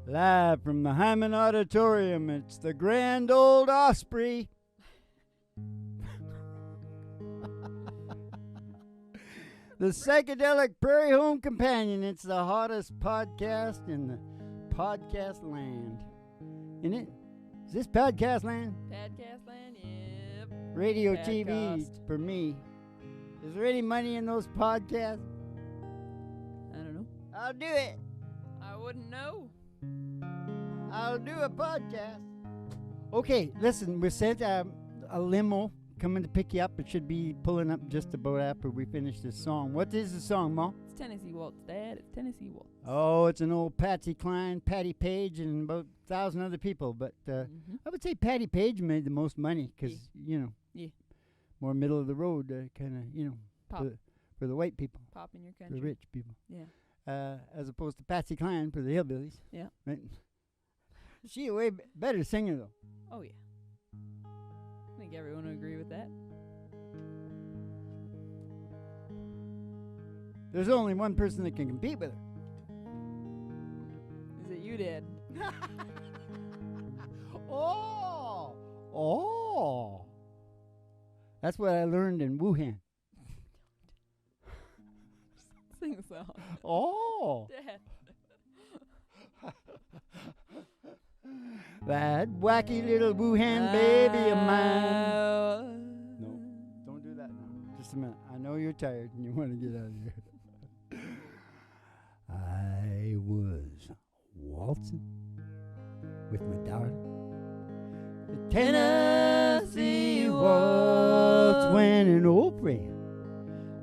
Live from the Hyman Auditorium, it's the Grand Old Osprey. The Psychedelic Prairie Home Companion. It's the hottest podcast in the podcast land. Isn't it? Is this podcast land? Podcast land, yep. Radio, Podcast. TV, for me. Is there any money in those podcasts? I don't know. I'll do it. I wouldn't know. I'll do a podcast. Okay, listen, we sent a limo coming to pick you up. It should be pulling up just about after we finish this song. What is the song, Ma? It's Tennessee Waltz, Dad. It's Tennessee Waltz. Oh, it's an old Patsy Cline, Patty Page, and about 1,000 other people. But I would say Patty Page made the most money because, more middle of the road, kind of, Pop. for the white people, Pop in your country. the rich people. Yeah. As opposed to Patsy Cline for the hillbillies. Yeah. Right? She a way better singer, though. Oh, yeah. I think everyone would agree with that. There's only one person that can compete with her. Is it you, Dad? Oh. That's what I learned in Wuhan. Sing the song. Oh. Dad. That wacky little Wuhan baby of mine. No, don't do that now. Just a minute. I know you're tired and you want to get out of here. I was waltzing with my darling. The Tennessee waltz when an old friend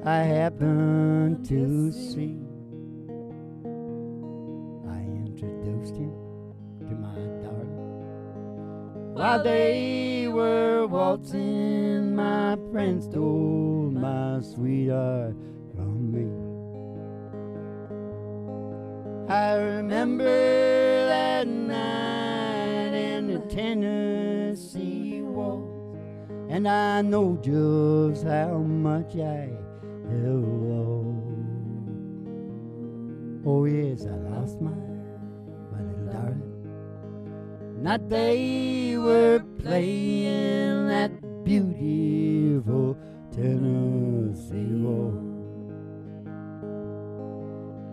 I happened to see. I introduced him to my darling. While they were waltzing, my friend stole my sweetheart from me. I remember that night in the Tennessee waltz, and I know just how much I have lost. Oh yes, I lost my little darling. Not they were playing that beautiful Tennessee waltz.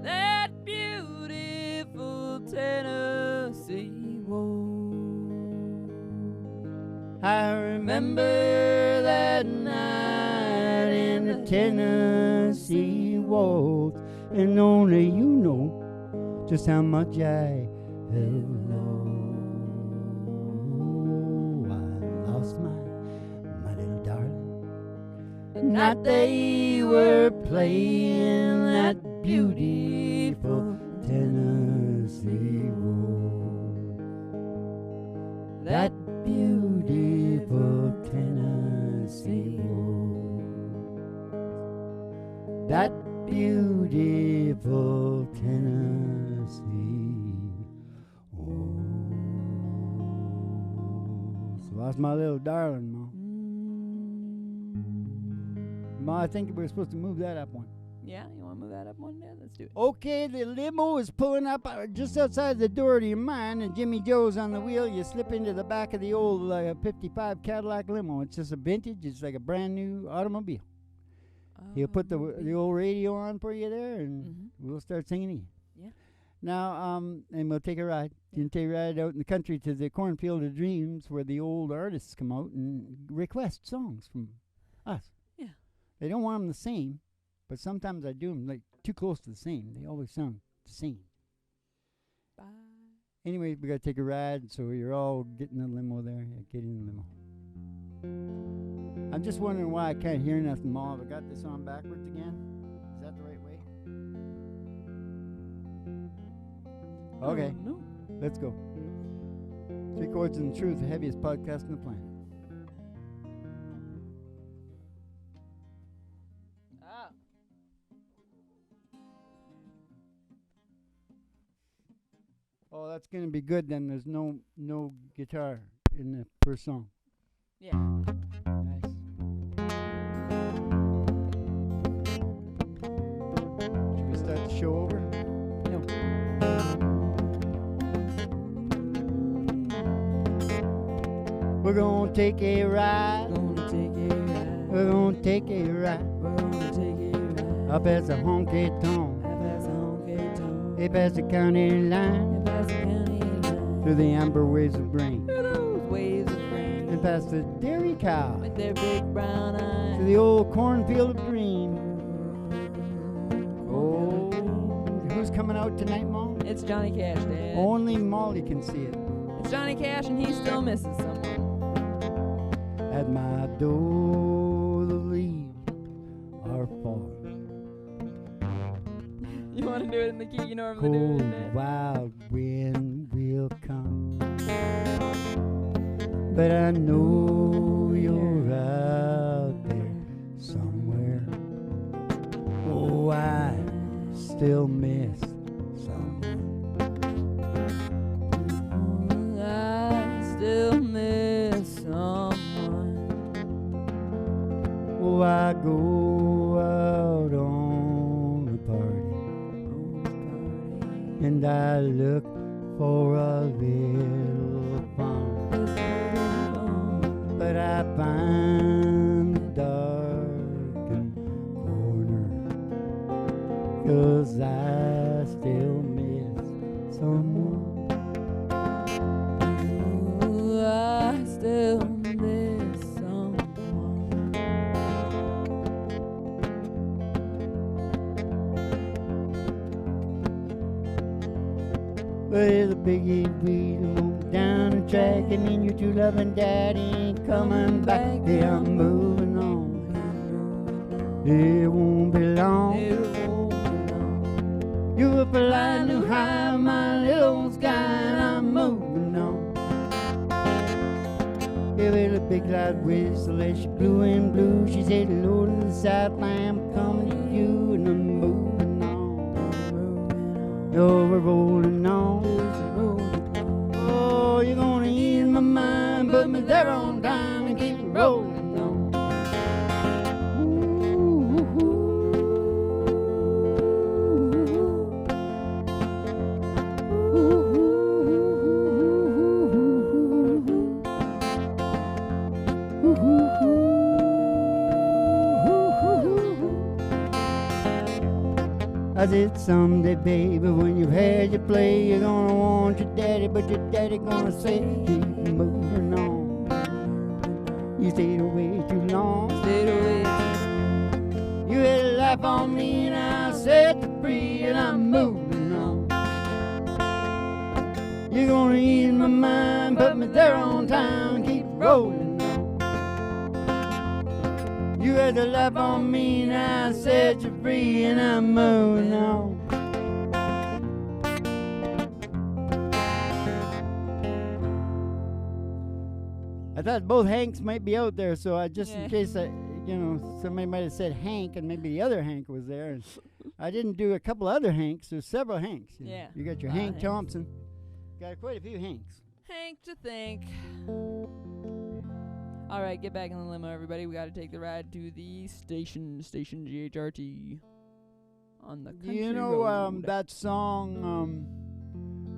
That beautiful Tennessee waltz. I remember that night in the Tennessee waltz, and only you know just how much I have lost. I lost my little darling. Not they were playing that beautiful Tennessee waltz. That beautiful Tennessee waltz. That beautiful Tennessee waltz. So lost my little darling, Ma. Ma, I think we're supposed to move that up one. Yeah, you want to move that up one, Dad? Let's do it. Okay, the limo is pulling up just outside the door to your mind, and Jimmy Joe's on the wheel. You slip into the back of the old 55 Cadillac limo. It's just a vintage. It's like a brand new automobile. He'll put the old radio on for you there, and we'll start singing again. Yeah. Now, and we'll take a ride. You can take a ride out in the country to the Cornfield of Dreams, where the old artists come out and request songs from us. Yeah. They don't want them the same. But sometimes I do them like too close to the same. They always sound the same. Bye. Anyway, we got to take a ride, so you're all getting the limo there. Yeah, get in the limo. I'm just wondering why I can't hear nothing, Ma. Have I got this on backwards again? Is that the right way? Okay, No. let's go. 3 Chords and the Truth, the heaviest podcast on the planet. Oh, that's going to be good then. There's no guitar in the first song. Yeah. Nice. Should we start the show over? No. We're gonna take a ride. Gonna take a ride. We're gonna take a ride. We're gonna take a ride. Up as a honky tonk. Up as a honky tonk. Up as the county line. Up as a county line. Through the amber waves of grain. Through those waves of rain. And past the dairy cow. With their big brown eyes. To the old cornfield of dreams. Oh, who's coming out tonight, Mom? It's Johnny Cash, Dad. Only Molly can see it. It's Johnny Cash, and he still misses someone. At my door, the leaves are falling. You want to do it in the key you normally do it Cold, in, Dad? wild wind will come. But I know you're out there somewhere. Oh, I still miss someone. I still miss someone. Oh, I go out on the party, and I look for a little fun. But I find the darkened corner, 'cause I still miss someone. Ooh, I still miss someone. But there's a biggie wheel down the track, and then your true loving daddy ain't coming back. Yeah, I'm moving on. It won't be long. It won't be long. You up a line too high, my little sky, and I'm moving on. Give it a big loud whistle as she blew and blew. She said, hello to the Southland, I'm coming to you, and I'm moving on. Oh, we're rolling on. Oh, you're gonna ease my mind, put me there on time and keep rolling on. I said someday, baby, when you've had your play, you're gonna want your daddy, but your daddy gonna say, keep moving on. You stayed away too long. Stayed away. You had a life on me and I set you free, and I'm moving on. You're gonna ease my mind, put me there on time, and keep rolling on. You had the life on me and I set you free, and I'm moving on. I thought both Hanks might be out there, so I just in case somebody might have said Hank and maybe the other Hank was there. And I didn't do a couple other Hanks. There's several Hanks. Yeah. You got your A lot of Hank Hanks. Thompson. Got quite a few Hanks. Hank to think. All right, get back in the limo, everybody. We got to take the ride to the station GHRT on the country You know road. that song,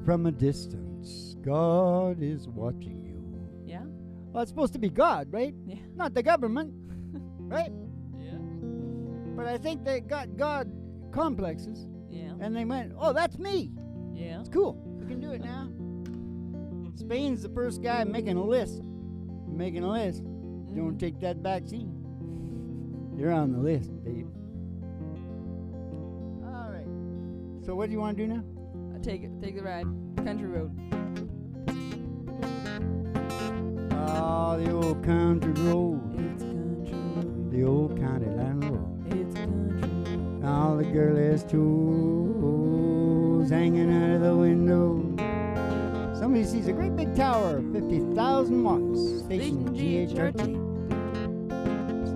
From a Distance, God is watching you. Yeah? Well, it's supposed to be God, right? Yeah. Not the government, right? Yeah. But I think they got God complexes, Yeah. and they went, oh, that's me. Yeah. It's cool. We can do it now. Spain's the first guy making a list. Making a list. Don't take that back seat. You're on the list, babe. All right. So what do you want to do now? Take the ride. Country road. Oh, the old country road. It's country road. The old county line road. It's country road. All the girlies' toes hanging out of the window. Somebody sees a great big tower, 50,000 watts. Station GHRT.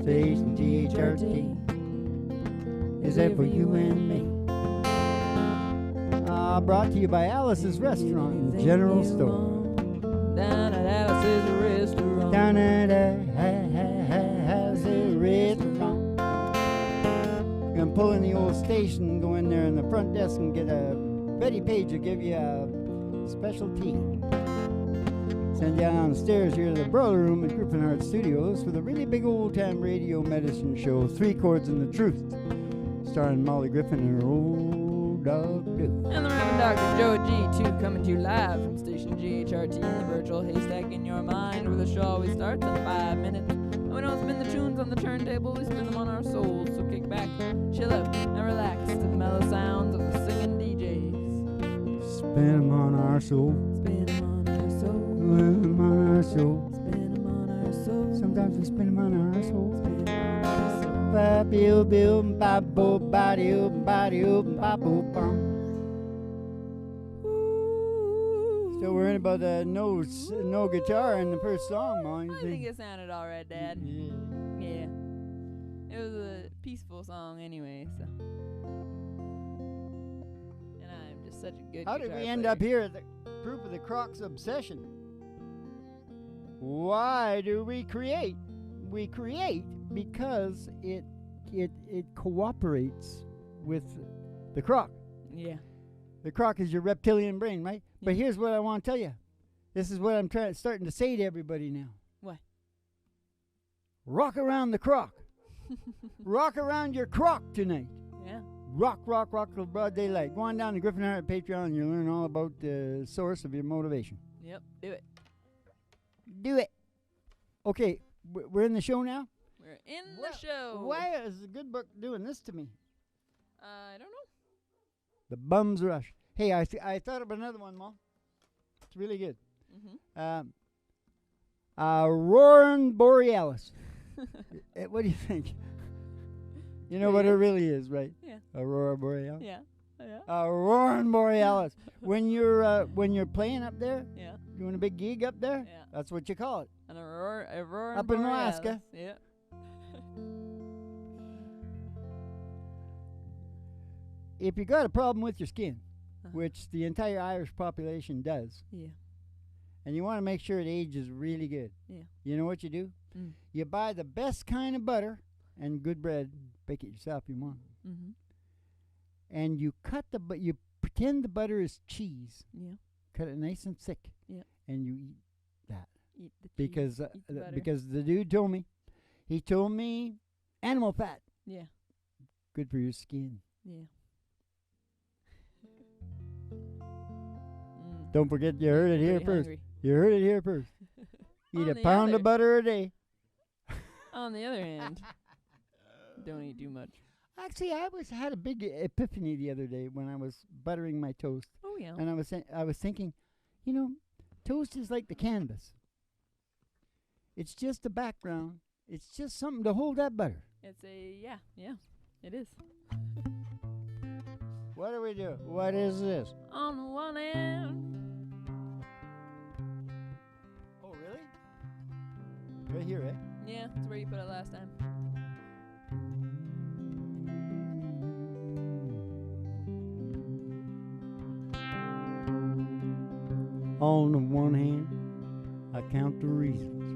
Station GHRT. Is that for you and me? Brought to you by Alice's Restaurant and General Store. Down at Alice's restaurant. Down at Alice's Restaurant. You can pull in the old station, go in there in the front desk and get a Betty Page will give you a special tea. Send you downstairs here to the Broiler Room at Griffin Heart Studios for the really big old-time radio medicine show, 3 Chords and the Truth, starring Molly Griffin and her old dog Duke. And the Reverend Dr. Joe G2 coming to you live from station GHRT in the virtual haystack in your mind, where the show always starts in 5 minutes. And we don't spin the tunes on the turntable, we spin them on our souls. So kick back, chill out, and relax to the mellow sounds of the singing DJs. Spin 'em on our soul. Spin 'em on our soul. Spin 'em on our soul. Spin 'em on our soul. Sometimes we spin 'em on our soul. Spin 'em on our soul. Ba bill bill ba bo ba doo ba doo ba bo bum. Still worrying about the no guitar in the first song, Mom. I think it sounded alright, Dad. Yeah. Yeah. It was a peaceful song anyway, so. And I'm just such a good How did guitar we end player. up here at the proof of the Crock's obsession? Why do we create? We create because it cooperates with the Crock. Yeah. The Crock is your reptilian brain, right? Yeah. But here's what I want to tell you. This is what I'm starting to say to everybody now. What? Rock around the Crock. Rock around your Crock tonight. Yeah. Rock till broad daylight. Go on down to Griffin Heart Patreon and you'll learn all about the source of your motivation. Yep. Do it. Do it. Okay, we're in the show now? We're in the show. Why is the good book doing this to me? I don't know. The Bum's Rush. Hey, I thought of another one, Mom. It's really good. Mm-hmm. Aurora Borealis. What do you think? You know what it really is, right? Yeah. Aurora Borealis. Yeah. Yeah. Aurora Borealis. when you're playing up there, Yeah. doing a big gig up there, Yeah. that's what you call it. An aurora Up in Alaska. Yeah. If you got a problem with your skin, Uh-huh. which the entire Irish population does, Yeah. and you want to make sure it ages really good, Yeah. you know what you do? Mm. You buy the best kind of butter and good bread. Bake it yourself if you want. Mm-hmm. And you you pretend the butter is cheese. Yeah. Cut it nice and thick. Yeah. And you eat that. Eat the cheese. Because eat the butter. because the dude told me, animal fat, Yeah. good for your skin. Yeah. Don't forget you heard it here Pretty first. hungry. You heard it here first. Eat On a the pound other- of butter a day. On the other hand, don't eat too much. Actually, I had a big epiphany the other day when I was buttering my toast, Oh yeah. and I was thinking, toast is like the canvas. It's just the background. It's just something to hold that butter. It's yeah, it is. What do we do? What is this? On the one hand. Oh, really? Right here, eh? Yeah, that's where you put it last time. On the one hand, I count the reasons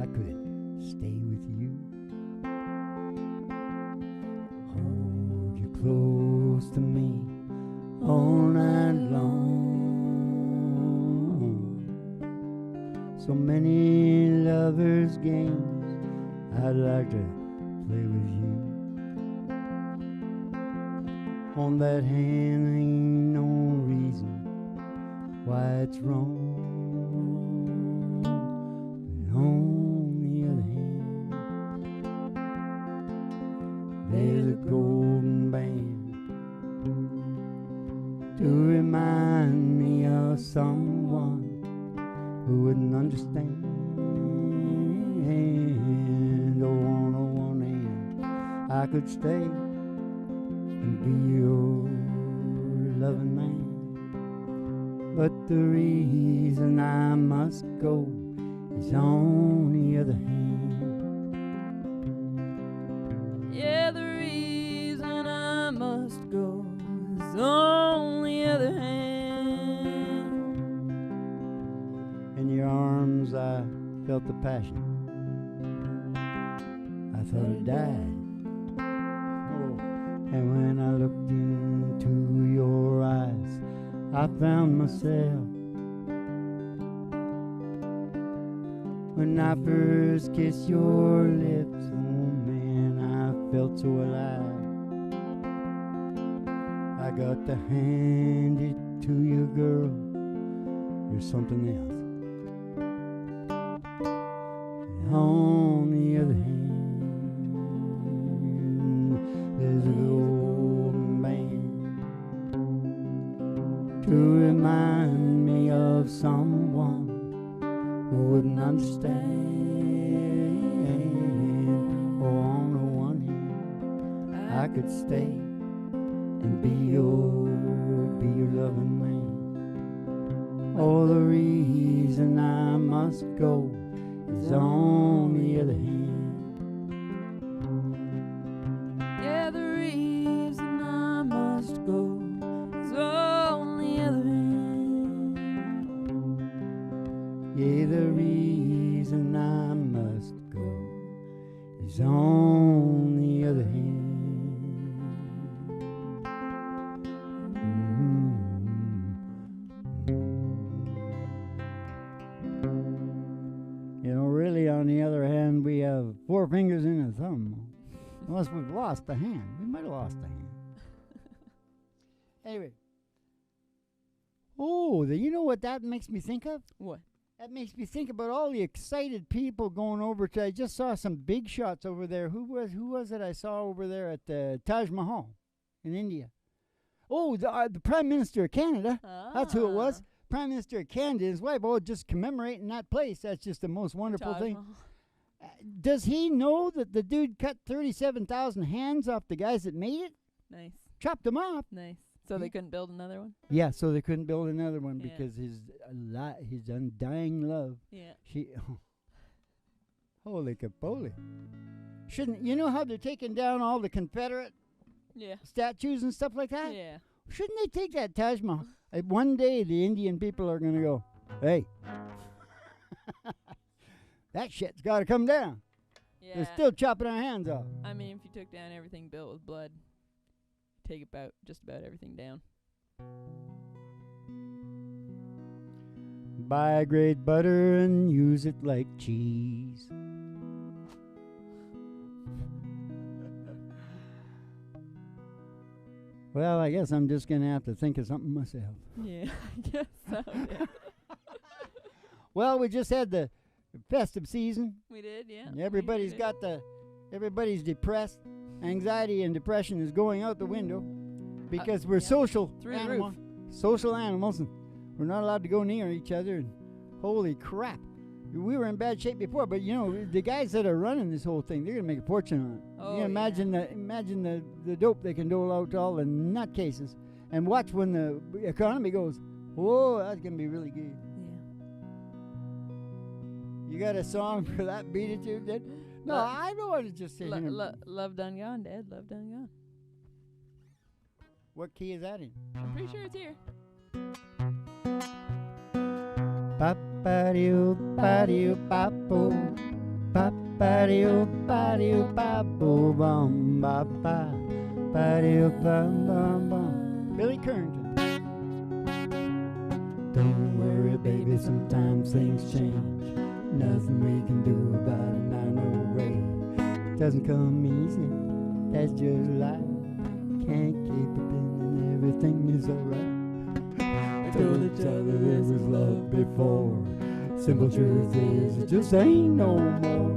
I could stay with you. Hold you close to me all night long. So many lovers' games I'd like to play with you. On that hand ain't no reason why it's wrong. But on the other hand, there's a golden band to remind me of someone who wouldn't understand. Oh, on the one hand, I could stay and be your loving man. But the reason I must go is on the other hand. Yeah, the reason I must go is on the other hand. In your arms I felt the passion. I thought I died. Oh. And when I looked into your eyes, I found myself When I first kissed your lips, oh man, I felt so alive. I got to hand it to you, girl. You're something else. On the other hand, there's an old man to remind me of someone who wouldn't understand. Oh, on the one hand, I could stay and be your loving man. Oh, the reason I must go is on the other hand. Yeah, the reason I must go is on the other hand. Yeah, the reason I must go is on the other hand. On the other hand, we have 4 fingers and a thumb. Unless we've lost a hand. We might have lost a hand. Anyway. Oh, you know what that makes me think of? What? That makes me think about all the excited people going over to... I just saw some big shots over there. Who was it I saw over there at the Taj Mahal in India? Oh, the Prime Minister of Canada. Ah. That's who it was. Prime Minister of Canada and his wife, just commemorating that place. That's just the most wonderful thing. Does he know that the dude cut 37,000 hands off the guys that made it? Nice. Chopped them off. Nice. So they couldn't build another one? Yeah, so they couldn't build another one because his undying love. Yeah. Holy capoli. Shouldn't, you know how they're taking down all the Confederate statues and stuff like that? Yeah. Shouldn't they take that Taj Mahal? One day the Indian people are going to go, hey, that shit's got to come down. Yeah. They're still chopping our hands off. I mean, if you took down everything built with blood, take just about everything down. Buy grade butter and use it like cheese. Well, I guess I'm just going to have to think of something myself. Yeah, I guess so, yeah. Well, we just had the festive season. We did, yeah. Everybody's everybody's depressed. Anxiety and depression is going out the window because we're social animals. Social animals, and we're not allowed to go near each other. And holy crap. We were in bad shape before, but the guys that are running this whole thing, they're gonna make a fortune on it. Oh, imagine the dope they can dole out to all the nutcases, and watch when the economy goes. Whoa, that's gonna be really good. Yeah. You got a song for that? Beat it to Dad? No, I don't want to just say Love Done Gone, Dad. Love Done Gone. What key is that in? I'm pretty sure it's here. Ba-ba-doo, ba-doo, ba-boo. Ba-ba-doo, ba-doo, ba-boo, bum, ba-ba. Ba-doo, bum, bum, bum. Billy Currington. Don't worry, baby, sometimes things change. Nothing we can do about it, I know way. Doesn't come easy, that's just life. Can't keep it in and everything is alright. Told each other there was love before. Simple truth is it just ain't no more.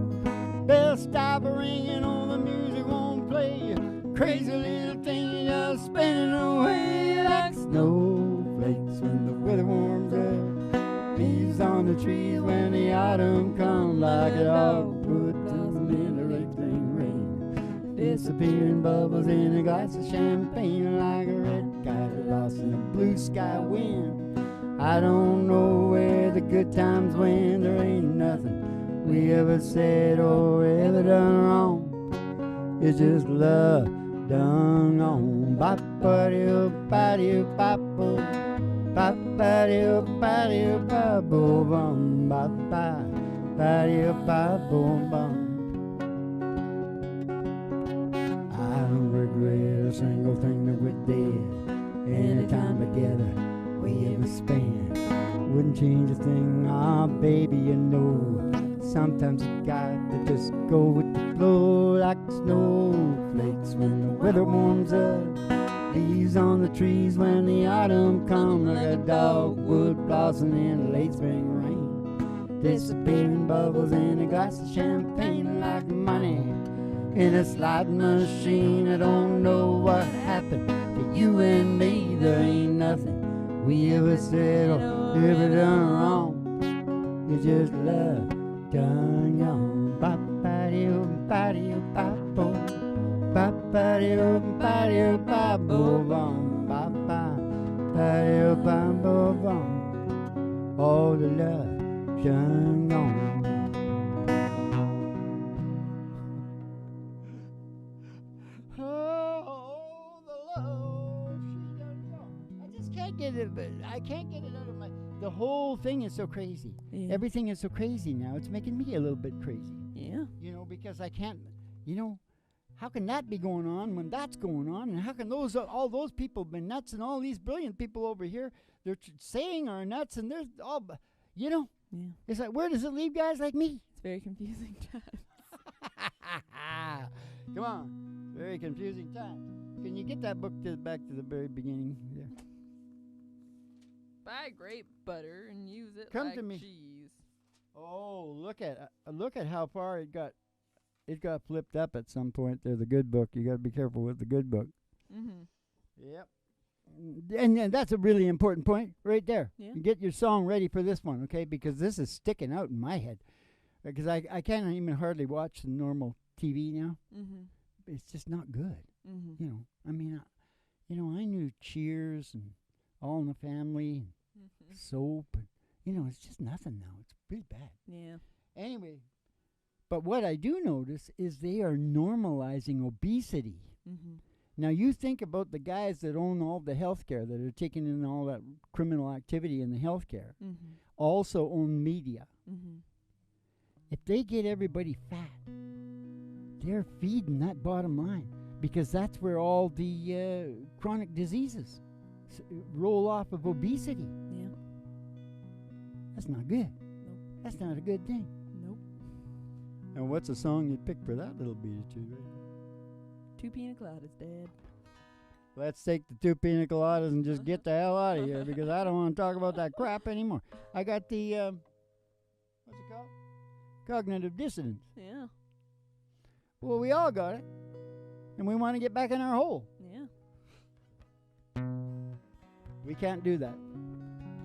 Bells stop ringing, all the music won't play. Crazy little thing just spinning away like snowflakes when the weather warms up. Leaves on the trees when the autumn comes like a dog put them in a reclaim rain. Disappearing bubbles in a glass of champagne like a red kite lost in a blue sky wind. I don't know where the good times went. There ain't nothing we ever said or ever done wrong. It's just love done on. Ba-ba-doo, ba-doo, ba-boo. Ba-ba-doo, ba-doo, ba-boo, bum, ba-ba. Ba-doo, ba-boo, bum. I don't regret a single thing that we did. Any time together we ever spent. Wouldn't change a thing, ah, baby, you know. Sometimes you got to just go with the flow like snowflakes when the weather warms up. Leaves on the trees when the autumn comes, like a dogwood blossom in a late spring rain. Dissipating bubbles in a glass of champagne, like money in a slot machine. I don't know what happened to you and me. There ain't nothing we ever said or ever done wrong. It's just love done gone. Ba-ba-dee-oh-ba-dee-oh-ba-bo. Ba-ba-dee-oh-ba-dee-oh-ba-bo-bum. Ba-ba-dee-oh-ba-bo-bum. All the love done gone. I can't get it out of my. The whole thing is so crazy. Yeah. Everything is so crazy now. It's making me a little bit crazy. Yeah. You know, because I can't. You know, how can that be going on when that's going on? And how can all those people be nuts and all these brilliant people over here they're saying are nuts and they're all. You know. Yeah. It's like, where does it leave guys like me? It's very confusing times. Come on, very confusing times. Can you get that book back to the very beginning? Yeah. Buy grape butter and use it Come like to me. cheese. Oh, look at how far it got. It got flipped up at some point there. The good book. You got to be careful with the good book. Mm-hmm. Yep. And that's a really important point right there. Yeah. Get your song ready for this one, okay? Because this is sticking out in my head. Because I can't even hardly watch the normal TV now. Mm-hmm. It's just not good. Mm-hmm. You know, I mean, I knew Cheers and All in the Family and Soap. And, you know, it's just nothing now. It's pretty bad. Yeah. Anyway, but what I do notice is they are normalizing obesity. Mm-hmm. Now, you think about the guys that own all the healthcare, that are taking in all that criminal activity in the healthcare, also own media. Mm-hmm. If they get everybody fat, they're feeding that bottom line because that's where all the chronic diseases roll off of obesity. Yeah. That's not good. Nope. That's not a good thing. Nope. And what's a song you'd pick for that little beat or two, right? 2 pina coladas, Dad. Let's take the 2 pina coladas and just get the hell out of here because I don't want to talk about that crap anymore. I got the, what's it called? Cognitive dissonance. Yeah. Well, we all got it. And we want to get back in our hole. Yeah. We can't do that.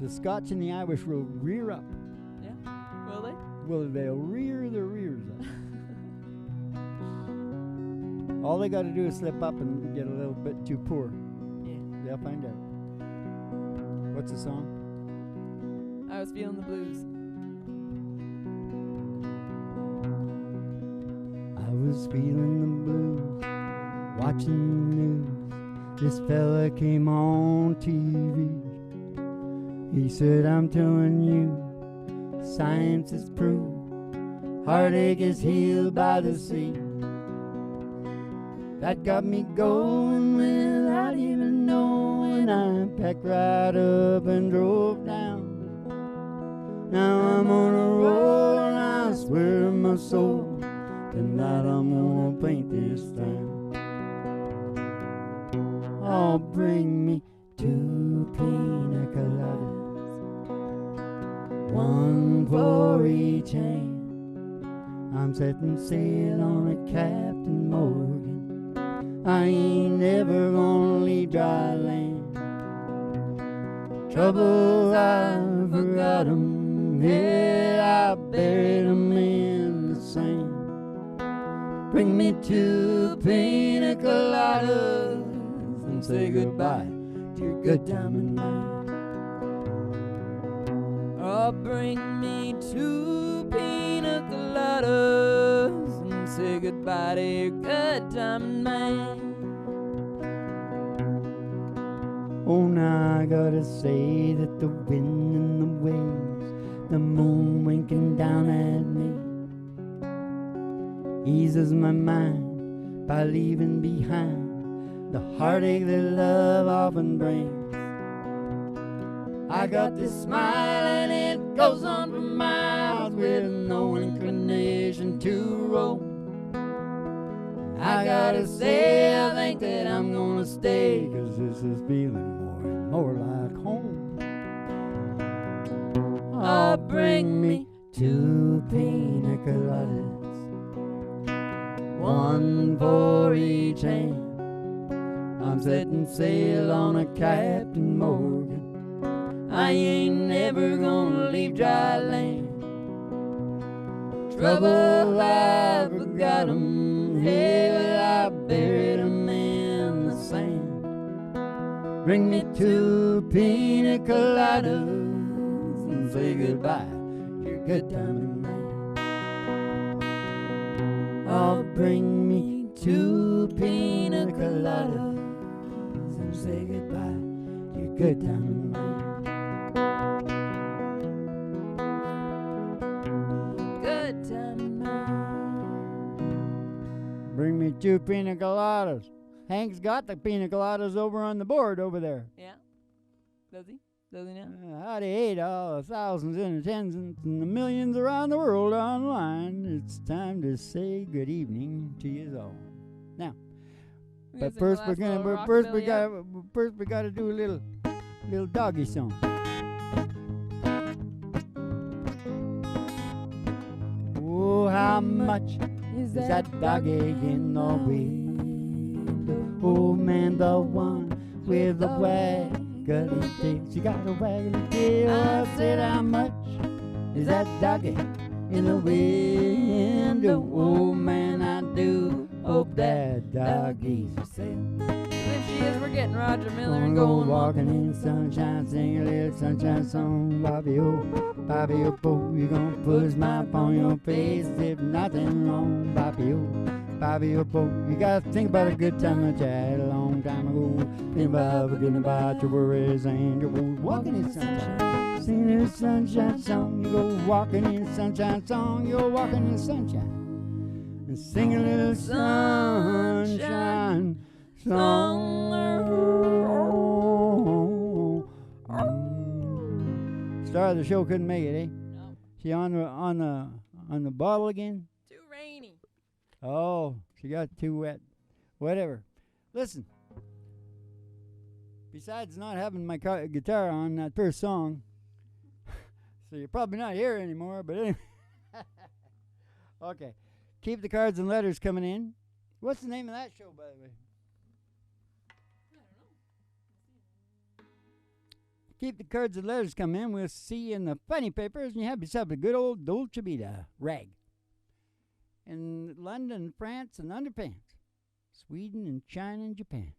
The Scotch and the Irish will rear up. Yeah. Will they? Well, they'll rear their rears up. All they got to do is slip up and get a little bit too poor. Yeah. They'll find out. What's the song? I was feeling the blues. I was feeling the blues, watching the news. This fella came on TV. He said, I'm telling you, science has proved heartache is healed by the sea. That got me going without even knowing. I packed right up and drove down. Now I'm on a roll and I swear to my soul, tonight I'm gonna paint this town. Oh, bring me 2 pina coladas, 1 for each hand. I'm setting sail on a Captain Morgan. I ain't never gonna leave dry land. Troubles, I forgot 'em. Yeah, I buried 'em in the sand. Bring me 2 pina coladas and say goodbye to your good diamond man. Oh, bring me 2 pina coladas and say goodbye to your good diamond man. Oh, now I gotta say that the wind and the waves, the moon winking down at me, eases my mind by leaving behind the heartache that love often brings. I got this smile and it goes on for miles with no inclination I gotta say, I think that I'm gonna stay, 'cause this is feeling more and more like home. Oh, bring me 2 pina coladas, 1 for each hand. I'm setting sail on a Captain Morgan. I ain't never gonna leave dry land. Trouble, I forgot 'em. Hell, I buried 'em in the sand. Bring me 2 pina coladas and say goodbye to your good time man. Oh, bring me 2 pina coladas and say goodbye to your good time man. Good time man. Bring me 2 pina coladas. Hank's got the pina coladas over on the board over there. Yeah. Does he? Does he now? Howdy, hey, all the thousands and the tens and the millions around the world online. It's time to say good evening to you all. Now, but first we gotta do a little doggy song. Oh, how much is that doggy in the window? Oh man, the one with the waggly tail. She got a waggly tail. I said, how much is that doggy in the window? Oh man, I do hope that doggy's for sale. If she is, we're getting Roger Miller and go going walking in the sunshine, sing a little sunshine song. Bobby oh, Bo, you gonna put a smile upon your face if nothing wrong. Bobby oh, Bo, you gotta think about a good time that you had a long time ago. Think about forgetting about your worries and your woes. Walking in the sunshine, sing a little sunshine song. You go walking in the sunshine song. You're walking in the sunshine and sing a little sunshine song. Star of the show couldn't make it, eh? No. She on the bottle again? Too rainy. Oh, she got too wet. Whatever. Listen. Besides not having my guitar on that first song, so you're probably not here anymore, but anyway. Okay. Keep the cards and letters coming in. What's the name of that show, by the way? Keep the cards and letters coming in. We'll see you in the funny papers, and you have yourself a good old Dolce Vita rag. In London, France, and underpants. Sweden and China and Japan.